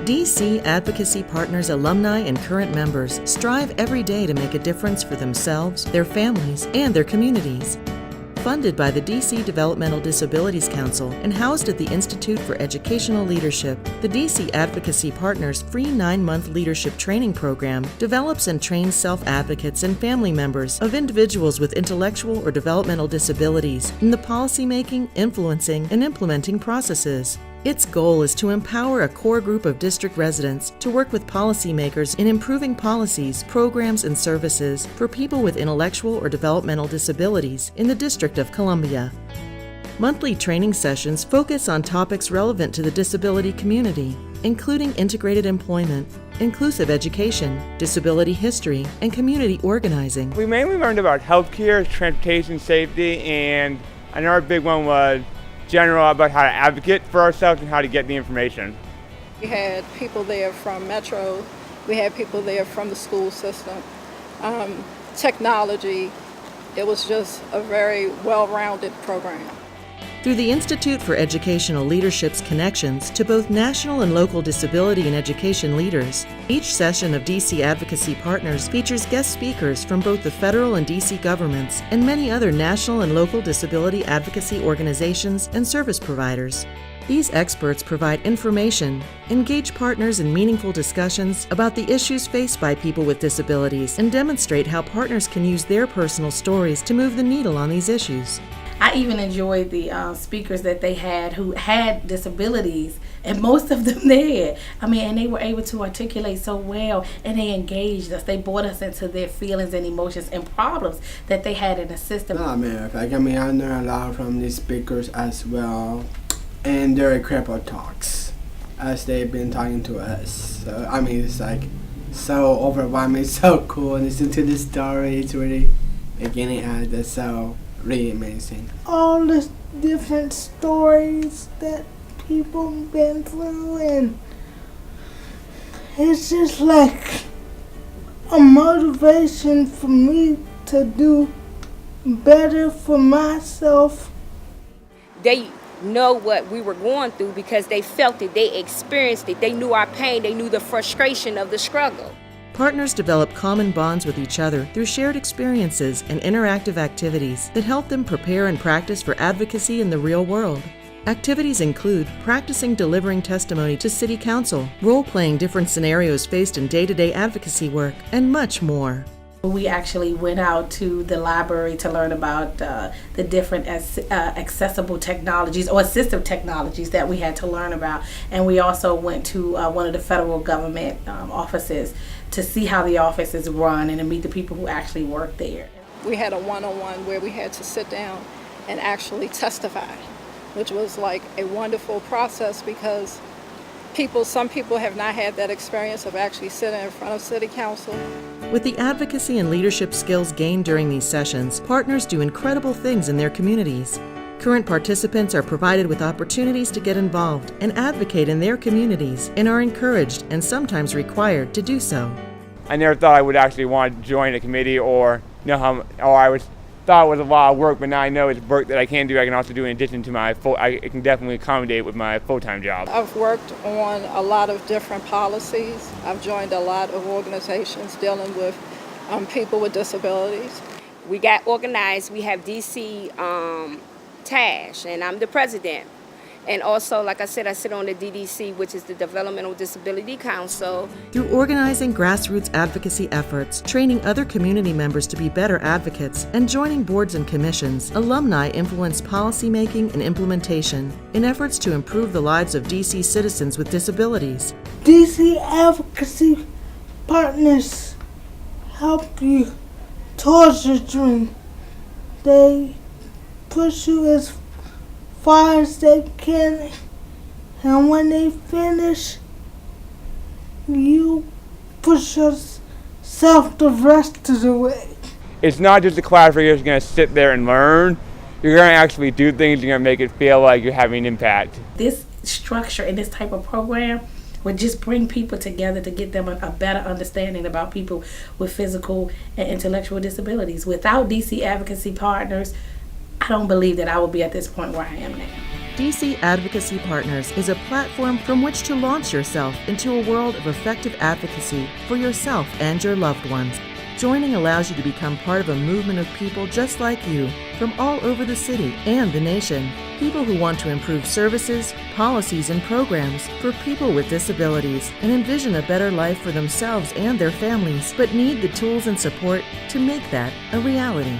DC Advocacy Partners alumni and current members strive every day to make a difference for themselves, their families, and their communities. Funded by the DC Developmental Disabilities Council and housed at the Institute for Educational Leadership, the DC Advocacy Partners free 9-month leadership training program develops and trains self-advocates and family members of individuals with intellectual or developmental disabilities in the policymaking, influencing, and implementing processes. Its goal is to empower a core group of district residents to work with policymakers in improving policies, programs, and services for people with intellectual or developmental disabilities in the District of Columbia. Monthly training sessions focus on topics relevant to the disability community, including integrated employment, inclusive education, disability history, and community organizing. We mainly learned about healthcare, transportation safety, and another big one was general about how to advocate for ourselves and how to get the information. We had people there from Metro, we had people there from the school system, technology. It was just a very well-rounded program. Through the Institute for Educational Leadership's connections to both national and local disability and education leaders, each session of DC Advocacy Partners features guest speakers from both the federal and DC governments and many other national and local disability advocacy organizations and service providers. These experts provide information, engage partners in meaningful discussions about the issues faced by people with disabilities, and demonstrate how partners can use their personal stories to move the needle on these issues. I even enjoyed the speakers that they had who had disabilities, and most of them did. And they were able to articulate so well, and they engaged us. They brought us into their feelings and emotions and problems that they had in the system. I learned a lot from these speakers as well, and their incredible talks as they've been talking to us. So, it's like so overwhelming, so cool, and listen to the stories really beginning and end. So really amazing. All the different stories that people been through, and it's just like a motivation for me to do better for myself. They know what we were going through because they felt it, they experienced it, they knew our pain, they knew the frustration of the struggle. Partners develop common bonds with each other through shared experiences and interactive activities that help them prepare and practice for advocacy in the real world. Activities include practicing delivering testimony to City Council, role-playing different scenarios faced in day-to-day advocacy work, and much more. We actually went out to the library to learn about the different accessible technologies or assistive technologies that we had to learn about. And we also went to one of the federal government offices to see how the office is run and to meet the people who actually work there. We had a one-on-one where we had to sit down and actually testify, which was like a wonderful process because some people have not had that experience of actually sitting in front of City Council. With the advocacy and leadership skills gained during these sessions, partners do incredible things in their communities. Current participants are provided with opportunities to get involved and advocate in their communities and are encouraged and sometimes required to do so. I never thought I would actually want to join a committee or thought it was a lot of work, but now I know it's work that I can do. I can also do in addition to I can definitely accommodate with my full-time job. I've worked on a lot of different policies. I've joined a lot of organizations dealing with people with disabilities. We got organized. We have DC TASH, and I'm the president. And also, like I said, I sit on the DDC, which is the Developmental Disability Council. Through organizing grassroots advocacy efforts, training other community members to be better advocates, and joining boards and commissions, alumni influence policymaking and implementation in efforts to improve the lives of DC citizens with disabilities. DC Advocacy Partners help you towards your dream. They push you as far as they can, and when they finish, you push yourself the rest of the way. It's not just a class where you're just going to sit there and learn. You're going to actually do things. You're going to make it feel like you're having an impact. This structure and this type of program would just bring people together to get them a better understanding about people with physical and intellectual disabilities. Without DC Advocacy Partners, I don't believe that I would be at this point where I am now. DC Advocacy Partners is a platform from which to launch yourself into a world of effective advocacy for yourself and your loved ones. Joining allows you to become part of a movement of people just like you from all over the city and the nation. People who want to improve services, policies, and programs for people with disabilities and envision a better life for themselves and their families, but need the tools and support to make that a reality.